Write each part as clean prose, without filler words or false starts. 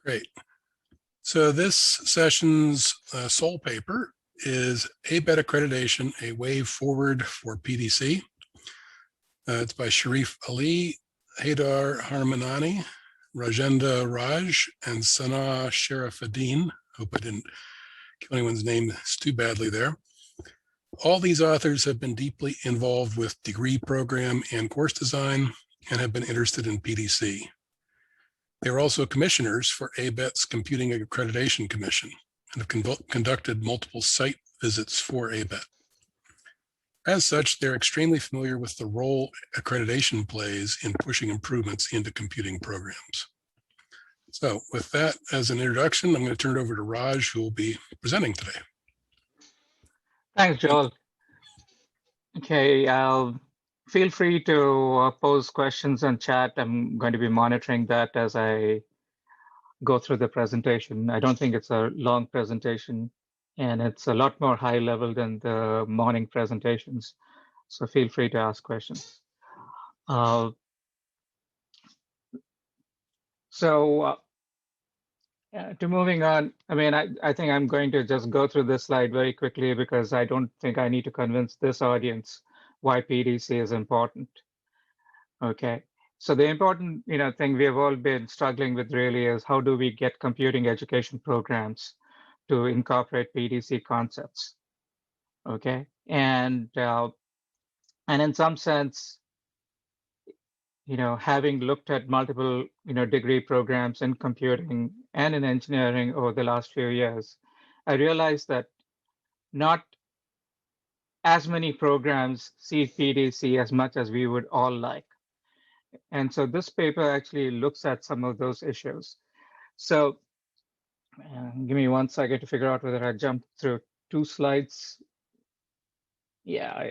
Great. So this session's sole paper is ABET Accreditation, a Way Forward for PDC. It's by Sherif Ali, Haidar Harmanani, Rajendra Raj, and Sanaa Sharafeddine. Hope I didn't kill anyone's name too badly there. All these authors have been deeply involved with degree program and course design and have been interested in PDC. They are also commissioners for ABET's Computing Accreditation Commission and have conducted multiple site visits for ABET. As such, they're extremely familiar with the role accreditation plays in pushing improvements into computing programs. So with that as an introduction, I'm going to turn it over to Raj, who will be presenting today. Thanks, Joel. Okay, feel free to pose questions and chat. I'm going to be monitoring that as I go through the presentation. I don't think it's a long presentation, and it's a lot more high level than the morning presentations. So feel free to ask questions. To moving on, I mean, I think I'm going to just go through this slide very quickly because I don't think I need to convince this audience why PDC is important. Okay, so the important thing we have all been struggling with really is how do we get computing education programs to incorporate PDC concepts? Okay, and in some sense, having looked at multiple, degree programs in computing and in engineering over the last few years, I realized that not as many programs see PDC as much as we would all like. And so this paper actually looks at some of those issues. So give me 1 second to figure out whether I jumped through 2 slides. Yeah,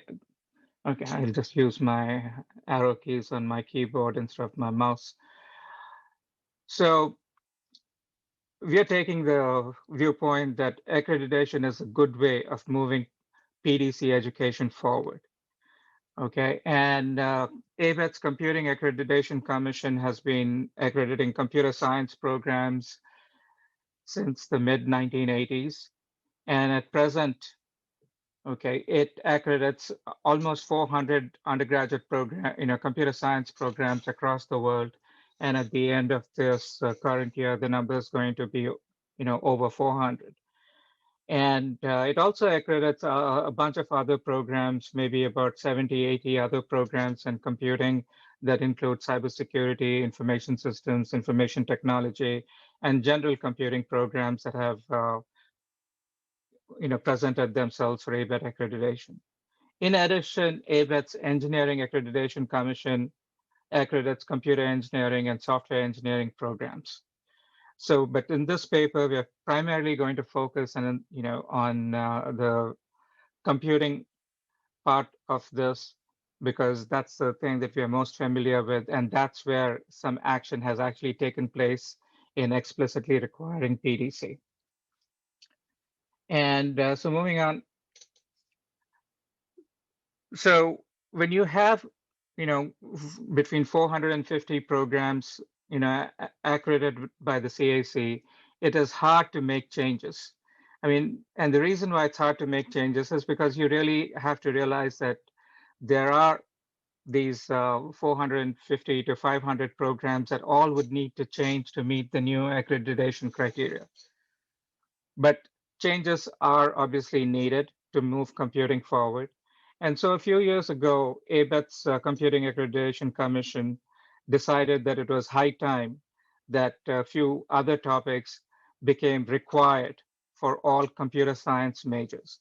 okay, I'll just use my arrow keys on my keyboard instead of my mouse. So we are taking the viewpoint that accreditation is a good way of moving PDC education forward. Okay, and ABET's Computing Accreditation Commission has been accrediting computer science programs since the mid-1980s. And at present, okay, it accredits almost 400 undergraduate computer science programs across the world. And at the end of this current year, the number is going to be, over 400. And it also accredits a bunch of other programs, maybe about 70, 80 other programs in computing that include cybersecurity, information systems, information technology, and general computing programs that have presented themselves for ABET accreditation. In addition, ABET's Engineering Accreditation Commission accredits computer engineering and software engineering programs. So, but in this paper, we are primarily going to focus on, on the computing part of this, because that's the thing that we are most familiar with, and that's where some action has actually taken place in explicitly requiring PDC. And so moving on. So when you have, between 450 programs, accredited by the CAC, it is hard to make changes. I mean, and the reason why it's hard to make changes is because you really have to realize that there are these 450 to 500 programs that all would need to change to meet the new accreditation criteria. But changes are obviously needed to move computing forward. And so a few years ago, ABET's Computing Accreditation Commission decided that it was high time that a few other topics became required for all computer science majors.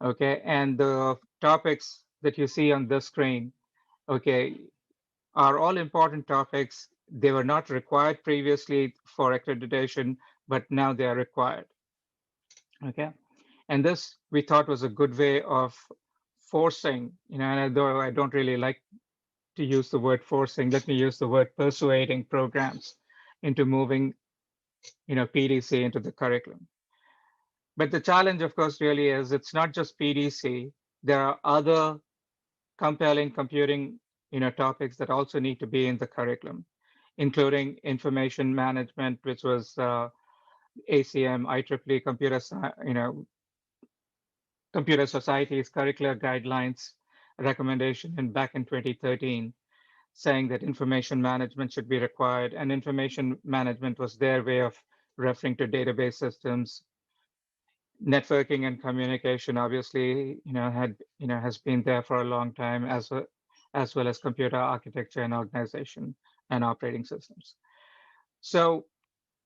Okay, and the topics that you see on this screen, okay, are all important topics. They were not required previously for accreditation, but now they are required. Okay, and this we thought was a good way of forcing, and though I don't really like to use the word forcing, let me use the word persuading programs into moving, PDC into the curriculum. But the challenge, of course, really is it's not just PDC. There are other compelling computing, topics that also need to be in the curriculum. including information management, which was ACM, IEEE, Computer Society's curricular guidelines recommendation back in 2013, saying that information management should be required, and information management was their way of referring to database systems. Networking and communication, obviously, has been there for a long time, as well as computer architecture and organization and operating systems. So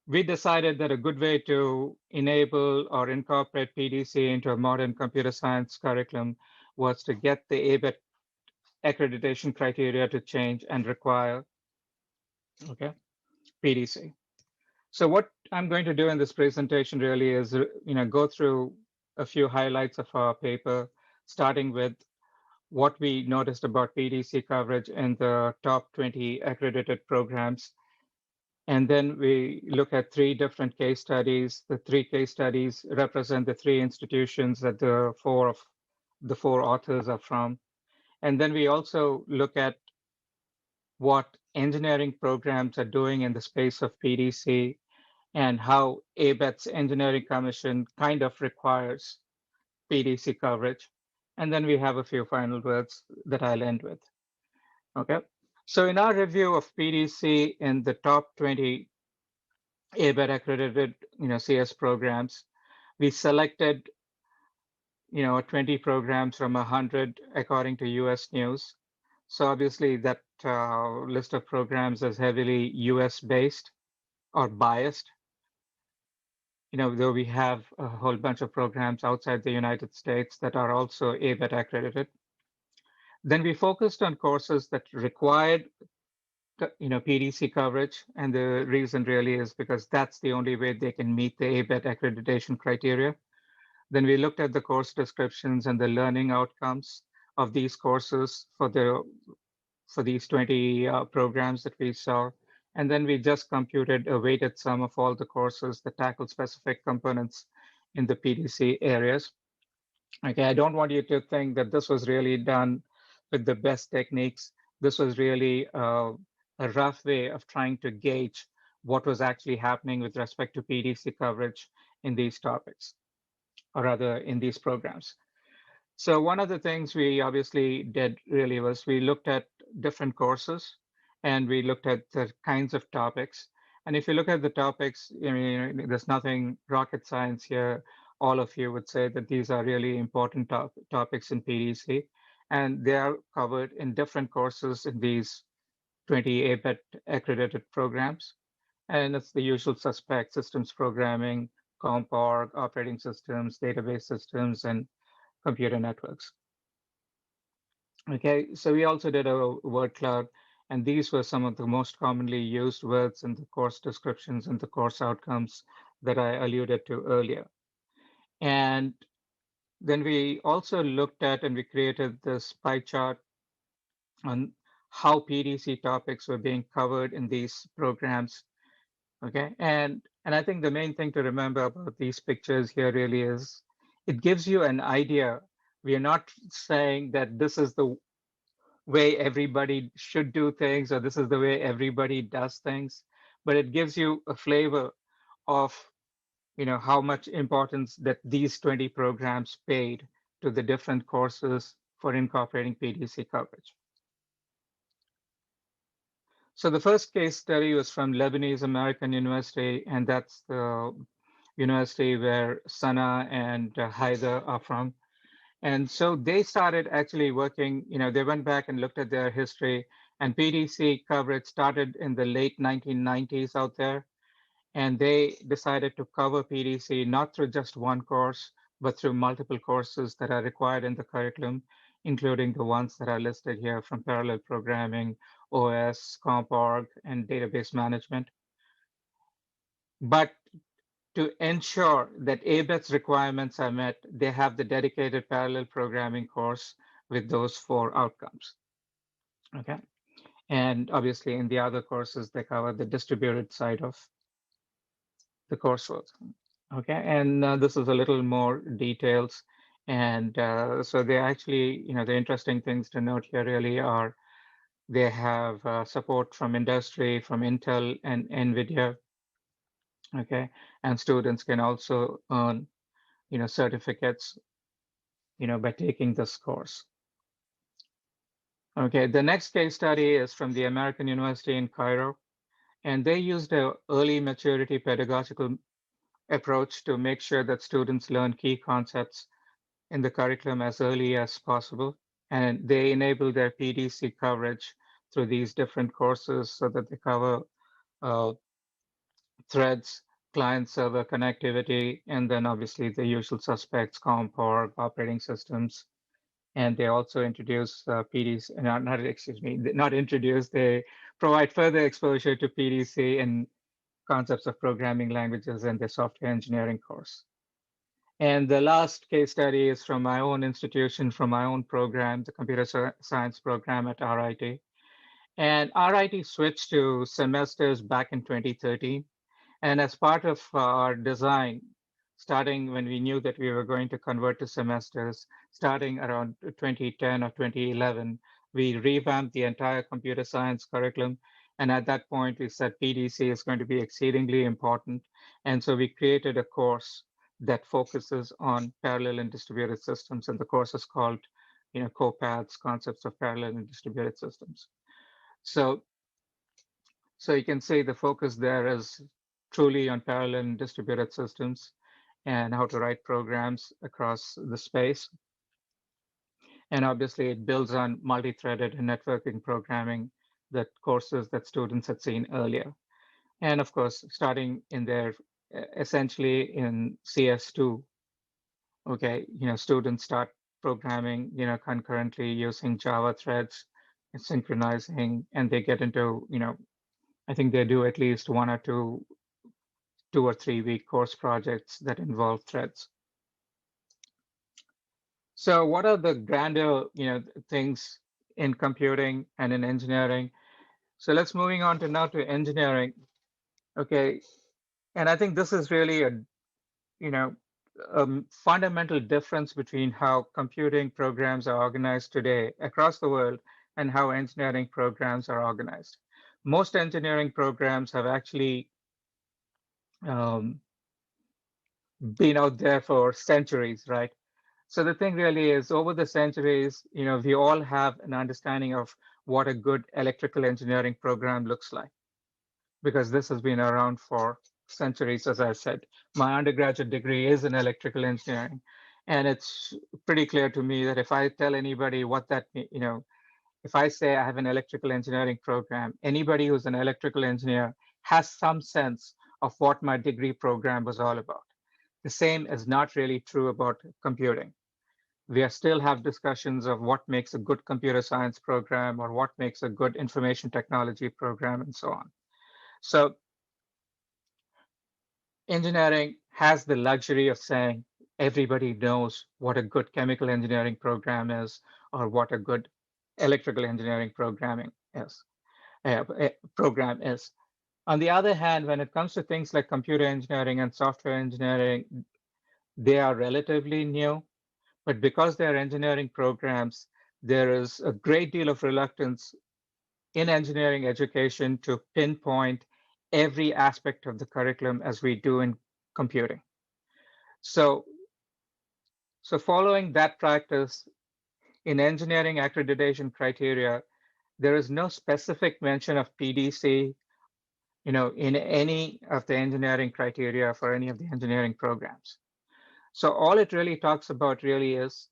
we decided that a good way to enable or incorporate PDC into a modern computer science curriculum was to get the ABET accreditation criteria to change and require PDC. So what I'm going to do in this presentation really is, go through a few highlights of our paper, starting with what we noticed about PDC coverage in the top 20 accredited programs. And then we look at 3 different case studies. The 3 case studies represent the 3 institutions that the 4 authors are from. And then we also look at what engineering programs are doing in the space of PDC and how ABET's Engineering Commission kind of requires PDC coverage. And then we have a few final words that I'll end with. Okay. So in our review of PDC in the top 20 ABET accredited, CS programs, we selected, 20 programs from 100 according to US News. So obviously that list of programs is heavily US based or biased. Though we have a whole bunch of programs outside the United States that are also ABET accredited. Then we focused on courses that required, PDC coverage. And the reason really is because that's the only way they can meet the ABET accreditation criteria. Then we looked at the course descriptions and the learning outcomes of these courses for these 20 programs that we saw. And then we just computed a weighted sum of all the courses that tackle specific components in the PDC areas. Okay, I don't want you to think that this was really done with the best techniques. This was really a rough way of trying to gauge what was actually happening with respect to PDC coverage in these topics, or rather in these programs. So one of the things we obviously did really was we looked at different courses and we looked at the kinds of topics. And if you look at the topics, there's nothing rocket science here. All of you would say that these are really important topics in PDC, and they are covered in different courses in these 20 ABET accredited programs. And it's the usual suspect: systems programming, comp-org, operating systems, database systems, and computer networks. Okay, so we also did a word cloud, and these were some of the most commonly used words in the course descriptions and the course outcomes that I alluded to earlier. And then we also looked at and we created this pie chart on how PDC topics were being covered in these programs. Okay, and I think the main thing to remember about these pictures here really is it gives you an idea. We are not saying that this is the way everybody should do things or this is the way everybody does things, but it gives you a flavor of how much importance that these 20 programs paid to the different courses for incorporating PDC coverage. So the first case study was from Lebanese American University, and that's the university where Sanaa and Haidar are from. And so they started actually working, they went back and looked at their history, and PDC coverage started in the late 1990s out there. And they decided to cover PDC not through just one course, but through multiple courses that are required in the curriculum, including the ones that are listed here from parallel programming, OS, comp-org, and database management. But to ensure that ABET's requirements are met, they have the dedicated parallel programming course with those 4 outcomes. Okay. And obviously in the other courses, they cover the distributed side of the coursework. Okay. And this is a little more details. And so they actually, the interesting things to note here really are They have support from industry, from Intel and NVIDIA. Okay, and students can also earn, certificates, by taking this course. Okay, the next case study is from the American University in Cairo, and they used a early maturity pedagogical approach to make sure that students learn key concepts in the curriculum as early as possible. And they enable their PDC coverage through these different courses so that they cover uh, threads, client server connectivity, and then obviously the usual suspects, COM, org, operating systems. And they also introduce PDC, not introduce, they provide further exposure to PDC and concepts of programming languages in their software engineering course. And the last case study is from my own institution, from my own program, the computer science program at RIT. And RIT switched to semesters back in 2013. And as part of our design, starting when we knew that we were going to convert to semesters, starting around 2010 or 2011, we revamped the entire computer science curriculum. And at that point, we said PDC is going to be exceedingly important. And so we created a course that focuses on parallel and distributed systems. And the course is called, COPADS, Concepts of Parallel and Distributed Systems. So you can say the focus there is truly on parallel and distributed systems and how to write programs across the space. And obviously it builds on multi-threaded and networking programming, that courses that students had seen earlier. And of course, starting in there, essentially in CS2, okay, students start programming, concurrently using Java threads and synchronizing, and they get into, I think they do at least 2 or 3 week course projects that involve threads. So what are the grander, things in computing and in engineering? So let's moving on to now to engineering. Okay, and I think this is really you know, a fundamental difference between how computing programs are organized today across the world and how engineering programs are organized. Most engineering programs have actually um, been out there for centuries, right? So the thing really is, over the centuries, we all have an understanding of what a good electrical engineering program looks like, because this has been around for centuries, as I said. My undergraduate degree is in electrical engineering, and it's pretty clear to me that if I tell anybody what that, if I say I have an electrical engineering program, anybody who's an electrical engineer has some sense of what my degree program was all about. The same is not really true about computing. We still have discussions of what makes a good computer science program or what makes a good information technology program and so on. So engineering has the luxury of saying everybody knows what a good chemical engineering program is or what a good electrical engineering program is. On the other hand, when it comes to things like computer engineering and software engineering, they are relatively new. But because they're engineering programs, there is a great deal of reluctance in engineering education to pinpoint every aspect of the curriculum as we do in computing. So, following that practice, in engineering accreditation criteria, there is no specific mention of PDC, in any of the engineering criteria for any of the engineering programs. So all it really talks about really is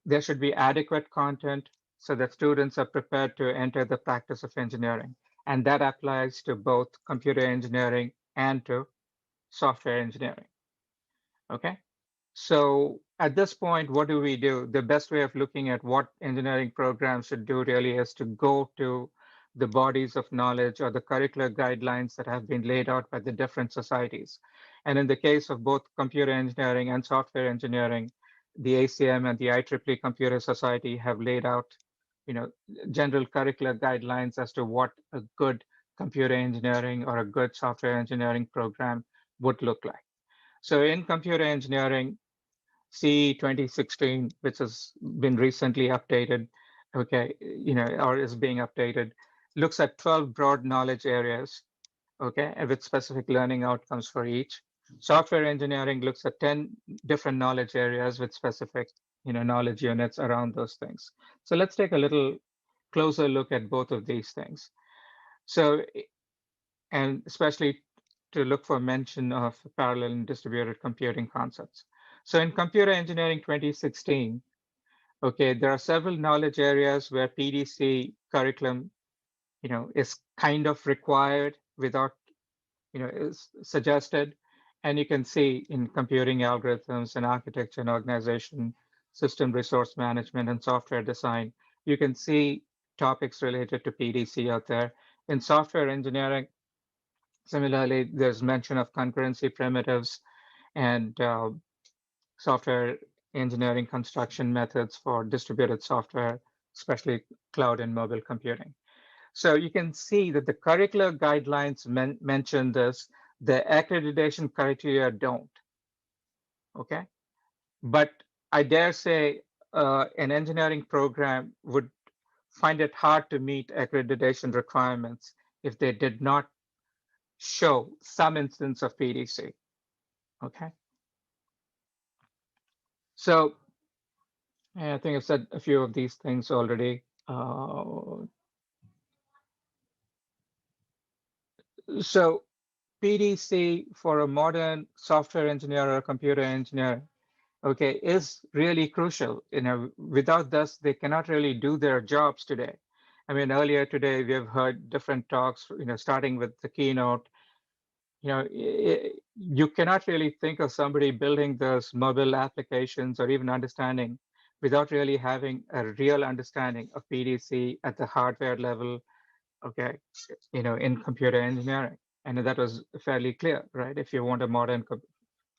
there should be adequate content so that students are prepared to enter the practice of engineering. And that applies to both computer engineering and to software engineering. Okay. So at this point, what do we do? The best way of looking at what engineering programs should do really is to go to the bodies of knowledge or the curricular guidelines that have been laid out by the different societies. And in the case of both computer engineering and software engineering, the ACM and the IEEE Computer Society have laid out, general curricular guidelines as to what a good computer engineering or a good software engineering program would look like. So in computer engineering, CE 2016, which has been recently updated, okay, or is being updated, looks at 12 broad knowledge areas, okay, and with specific learning outcomes for each. Software engineering looks at 10 different knowledge areas with specific, knowledge units around those things. So let's take a little closer look at both of these things. So, and especially to look for mention of parallel and distributed computing concepts. So in Computer Engineering 2016, okay, there are several knowledge areas where PDC curriculum, is kind of required without, is suggested. And you can see in computing algorithms and architecture and organization, system resource management and software design, you can see topics related to PDC out there. In software engineering, similarly, there's mention of concurrency primitives and software engineering construction methods for distributed software, especially cloud and mobile computing. So you can see that the curricular guidelines mention this, the accreditation criteria don't, okay? But I dare say an engineering program would find it hard to meet accreditation requirements if they did not show some instance of PDC, okay? So I think I've said a few of these things already. So PDC for a modern software engineer or computer engineer, okay, is really crucial. Without this, they cannot really do their jobs today. I mean, earlier today, we have heard different talks, starting with the keynote. You cannot really think of somebody building those mobile applications or even understanding without really having a real understanding of PDC at the hardware level, okay, in computer engineering. And that was fairly clear, right? If you want a modern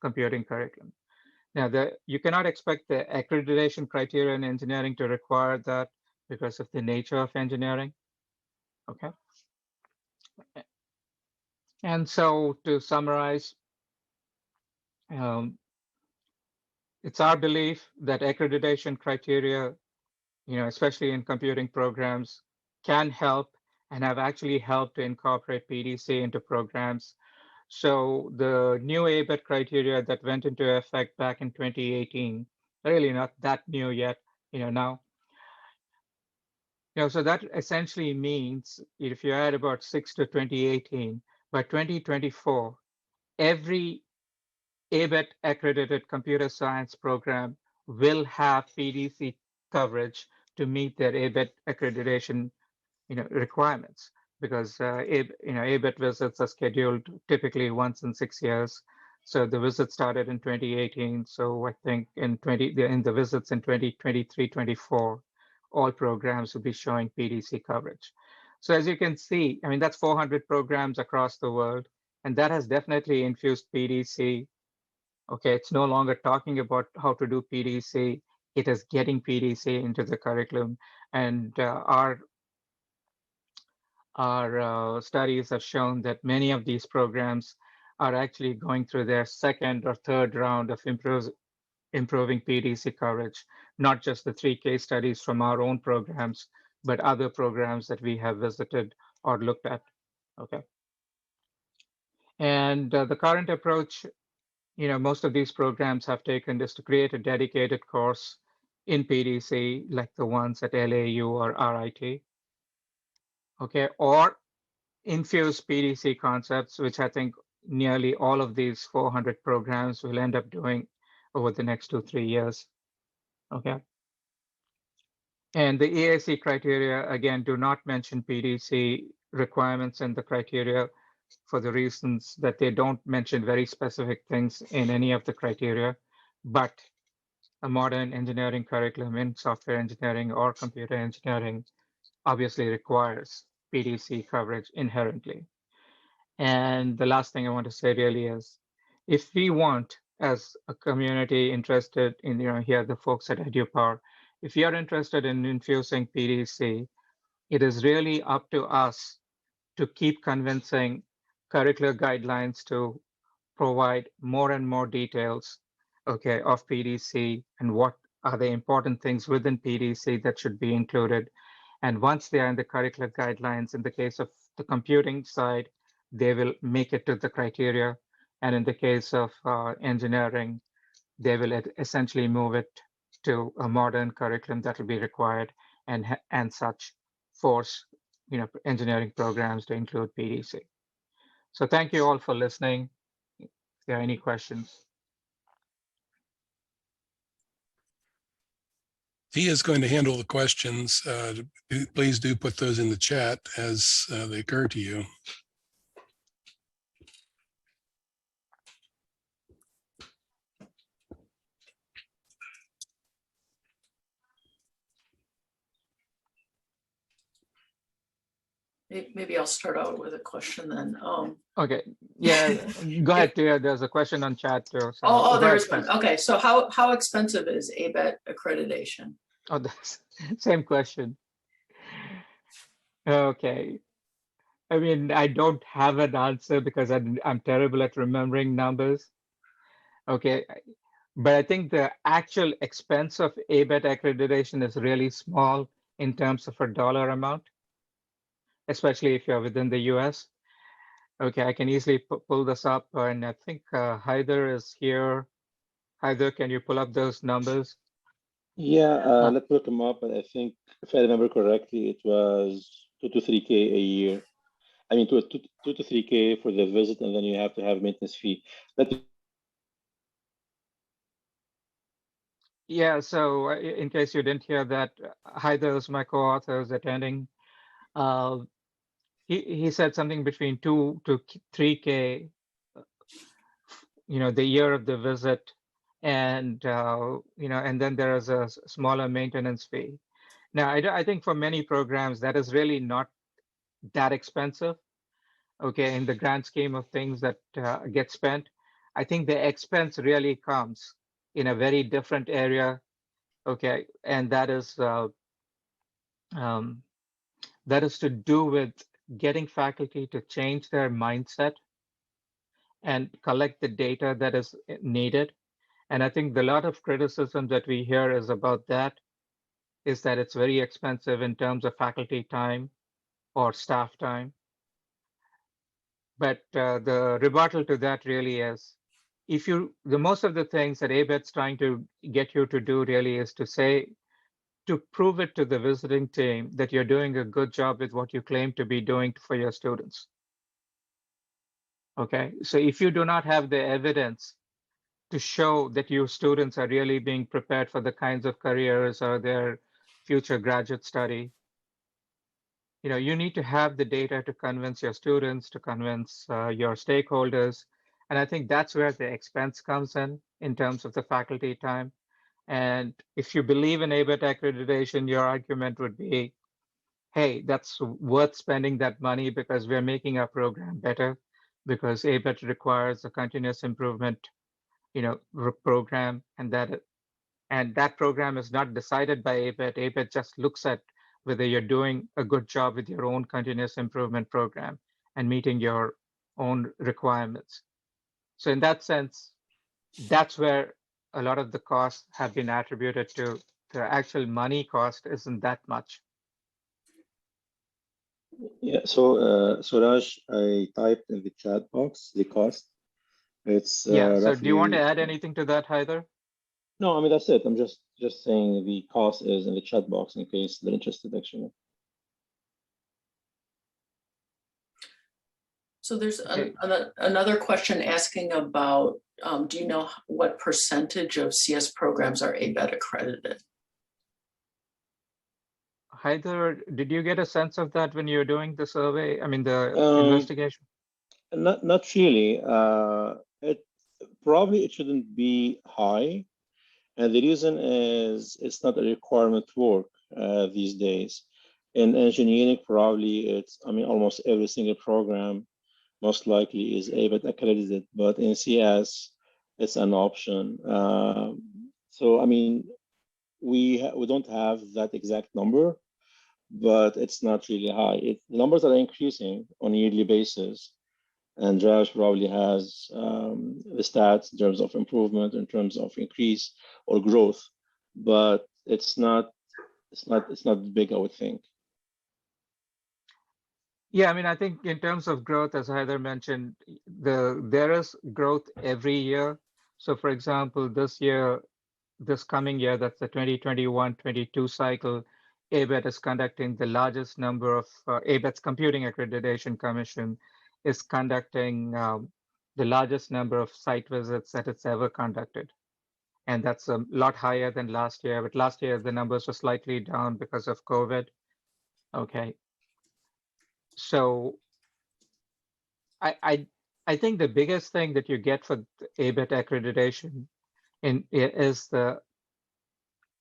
computing curriculum. Now, you cannot expect the accreditation criteria in engineering to require that because of the nature of engineering, okay? And so to summarize, um, it's our belief that accreditation criteria, especially in computing programs, can help and have actually helped to incorporate PDC into programs. So the new ABET criteria that went into effect back in 2018, really not that new yet, now. So that essentially means if you add about 6 to 2018, by 2024, every ABET accredited computer science program will have PDC coverage to meet their ABET accreditation requirements, because ABET visits are scheduled typically once in 6 years. So the visit started in 2018. So I think in the visits in 2023, 24, all programs will be showing PDC coverage. So as you can see, I mean, that's 400 programs across the world, and that has definitely infused PDC. Okay, it's no longer talking about how to do PDC. It is getting PDC into the curriculum, and our studies have shown that many of these programs are actually going through their second or third round of improving PDC coverage, not just the 3 case studies from our own programs, but other programs that we have visited or looked at. Okay. And the current approach, most of these programs have taken is to create a dedicated course in PDC, like the ones at LAU or RIT. Okay, or infuse PDC concepts, which I think nearly all of these 400 programs will end up doing over the next 2-3 years. Okay. And the EAC criteria, again, do not mention PDC requirements in the criteria for the reasons that they don't mention very specific things in any of the criteria, but a modern engineering curriculum in software engineering or computer engineering obviously requires PDC coverage inherently. And the last thing I want to say really is, if we want, as a community interested in, here the folks at EduPar, if you're interested in infusing PDC, it is really up to us to keep convincing curricular guidelines to provide more and more details, okay, of PDC and what are the important things within PDC that should be included. And once they are in the curricular guidelines, in the case of the computing side, they will make it to the criteria. And in the case of engineering, they will essentially move it to a modern curriculum that will be required and such force engineering programs to include PDC. So thank you all for listening. If there are any questions. He is going to handle the questions. Please do put those in the chat as they occur to you. Maybe I'll start out with a question then. Okay, yeah, go ahead, Tia. There's a question on chat too. So oh, there is one. Okay, so how expensive is ABET accreditation? Oh, that's same question. Okay. I mean, I don't have an answer because I'm terrible at remembering numbers. Okay, but I think the actual expense of ABET accreditation is really small in terms of a dollar amount, especially if you're within the US. Okay, I can easily pull this up, and I think Haidar is here. Haidar, can you pull up those numbers? Yeah, let's look them up. But I think, if I remember correctly, it was 2 to 3K a year. I mean, 2 to 3K for the visit, and then you have to have maintenance fee. Yeah, so in case you didn't hear that, Haidar is my co-author, is attending. He said something between 2 to 3K, the year of the visit, and and then there is a smaller maintenance fee. Now, I think for many programs that is really not that expensive. Okay, in the grand scheme of things that get spent, I think the expense really comes in a very different area. Okay, and that is to do with getting faculty to change their mindset and collect the data that is needed. And I think the lot of criticism that we hear is about that, is that it's very expensive in terms of faculty time or staff time. But the rebuttal to that really is, the most of the things that ABET's trying to get you to do really is to prove it to the visiting team that you're doing a good job with what you claim to be doing for your students. Okay, so if you do not have the evidence to show that your students are really being prepared for the kinds of careers or their future graduate study, you need to have the data to convince your students, to convince your stakeholders. And I think that's where the expense comes in terms of the faculty time. And if you believe in ABET accreditation, your argument would be, hey, that's worth spending that money because we're making our program better, because ABET requires a continuous improvement, program, and that program is not decided by ABET. ABET just looks at whether you're doing a good job with your own continuous improvement program and meeting your own requirements. So in that sense, that's where a lot of the costs have been attributed to. The actual money cost isn't that much. Yeah, so Raj, I typed in the chat box the cost. It's yeah. So roughly... do you want to add anything to that, Haidar? No, I mean, that's it. I'm just saying the cost is in the chat box in case they're interested, actually. So there's another question asking about, do you know what percentage of CS programs are ABET accredited? Haidar, did you get a sense of that when you were doing the survey? I mean, the investigation? Not really. It shouldn't be high. And the reason is it's not a requirement to work these days. In engineering, probably almost every single program most likely is ABET accredited, but in CS, it's an option. So, I mean, we don't have that exact number, but it's not really high. The numbers are increasing on a yearly basis. And Raj probably has the stats in terms of improvement, in terms of increase or growth. but it's not big, I would think. Yeah, I mean, I think in terms of growth, as Haidar mentioned, there is growth every year. So for example, this coming year, that's the 2021-22 cycle, ABET is conducting the largest number of, ABET's Computing Accreditation Commission is conducting the largest number of site visits that it's ever conducted. And that's a lot higher than last year, but last year the numbers were slightly down because of COVID. Okay. So I think the biggest thing that you get for the ABET accreditation is the,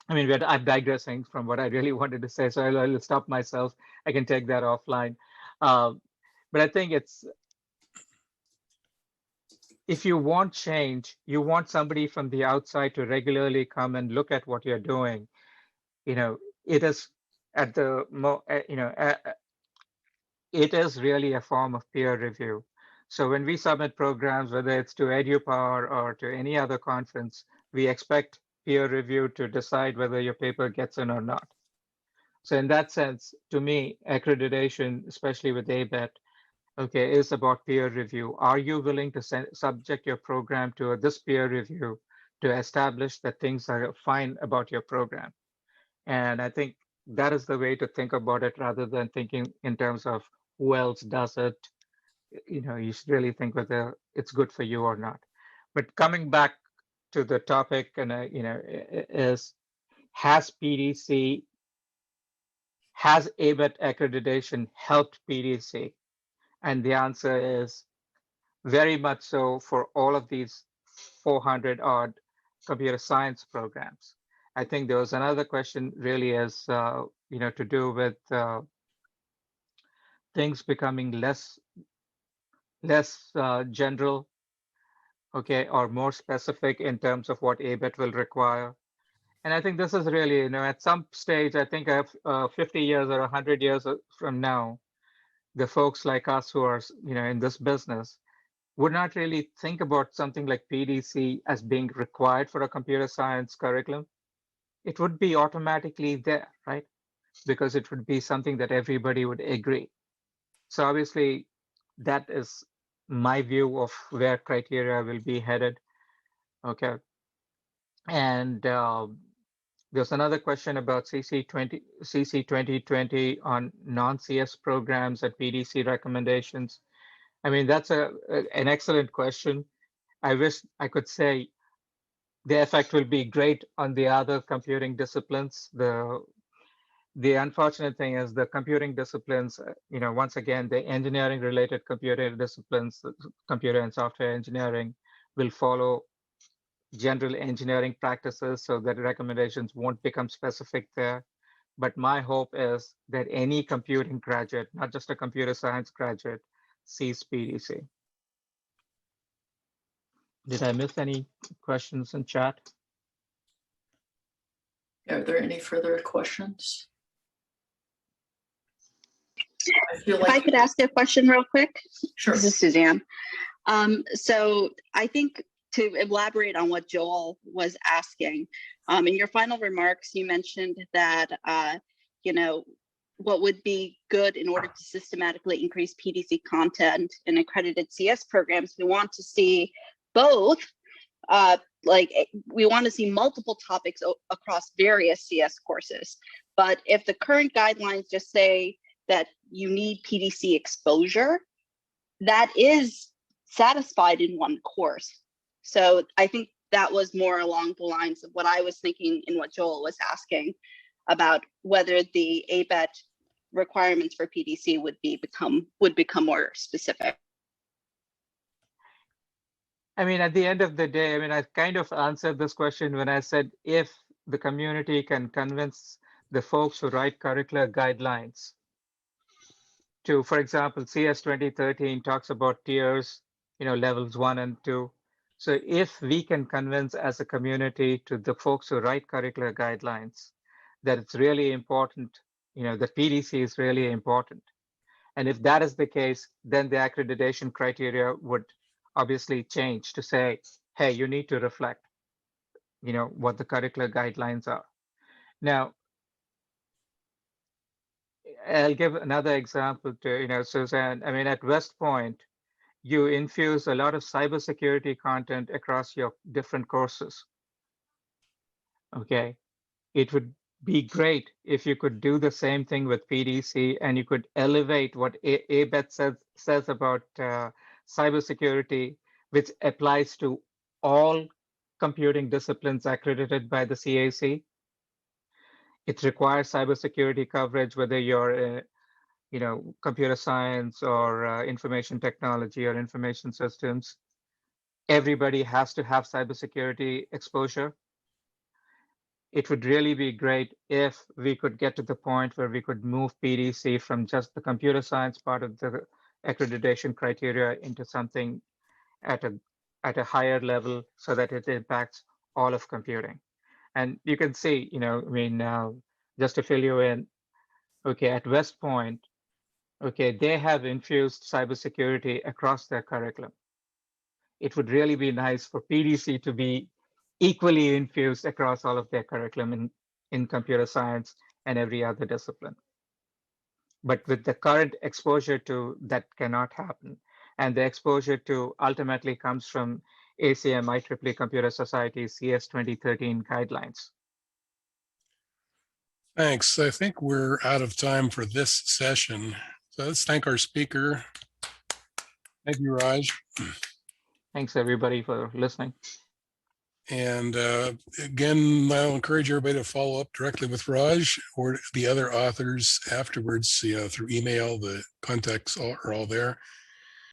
I mean, I'm digressing from what I really wanted to say, so I'll stop myself. I can take that offline. But I think it's, if you want change, you want somebody from the outside to regularly come and look at what you're doing. You know, it is at the, it is really a form of peer review. So when we submit programs, whether it's to EduPar or to any other conference, we expect peer review to decide whether your paper gets in or not. So in that sense, to me, accreditation, especially with ABET, okay, is about peer review. Are you willing to subject your program to this peer review to establish that things are fine about your program? And I think that is the way to think about it, rather than thinking in terms of who else does it. You know, you should really think whether it's good for you or not. But coming back to the topic, and is, has ABET accreditation helped PDC? And the answer is very much so for all of these 400 odd computer science programs. I think there was another question really is, to do with things becoming less general, okay, or more specific in terms of what ABET will require. And I think this is really, at some stage, I think 50 years or 100 years from now, the folks like us who are, in this business would not really think about something like PDC as being required for a computer science curriculum. It would be automatically there, right? Because it would be something that everybody would agree. So obviously, that is my view of where criteria will be headed. Okay. And there's another question about CC 2020 on non-CS programs and PDC recommendations. I mean, that's an excellent question. I wish I could say the effect will be great on the other computing disciplines. The unfortunate thing is the computing disciplines, once again, the engineering related computer disciplines, computer and software engineering, will follow general engineering practices, so that recommendations won't become specific there. But my hope is that any computing graduate, not just a computer science graduate, sees PDC. Did I miss any questions in chat? Are there any further questions? I feel If I could ask a question real quick. Sure. This is Suzanne. So I think, to elaborate on what Joel was asking, in your final remarks, you mentioned that, what would be good in order to systematically increase PDC content in accredited CS programs, we want to see both, we want to see multiple topics across various CS courses. But if the current guidelines just say that you need PDC exposure, that is satisfied in one course. So I think that was more along the lines of what I was thinking in what Joel was asking about, whether the ABET requirements for PDC would become more specific. I mean, at the end of the day, I kind of answered this question when I said, if the community can convince the folks who write curricular guidelines to, for example, CS 2013 talks about tiers, levels 1 and 2. So if we can convince as a community to the folks who write curricular guidelines that it's really important, the PDC is really important. And if that is the case, then the accreditation criteria would obviously change to say, hey, you need to reflect what the curricular guidelines are. Now, I'll give another example to, Suzanne. I mean, at West Point, you infuse a lot of cybersecurity content across your different courses. Okay. It would be great if you could do the same thing with PDC and you could elevate what ABET says about cybersecurity, which applies to all computing disciplines accredited by the CAC. It requires cybersecurity coverage, whether you're, computer science or information technology or information systems. Everybody has to have cybersecurity exposure. It would really be great if we could get to the point where we could move PDC from just the computer science part of the accreditation criteria into something at a higher level so that it impacts all of computing. And you can see, just to fill you in, okay, at West Point, okay, they have infused cybersecurity across their curriculum. It would really be nice for PDC to be equally infused across all of their curriculum in computer science and every other discipline. But with the current exposure to that cannot happen. And the exposure to ultimately comes from ACM IEEE Computer Society CS 2013 guidelines. Thanks. I think we're out of time for this session. So let's thank our speaker. Thank you, Raj. Thanks everybody for listening. And again, I'll encourage everybody to follow up directly with Raj or the other authors afterwards, through email. The contacts are all there.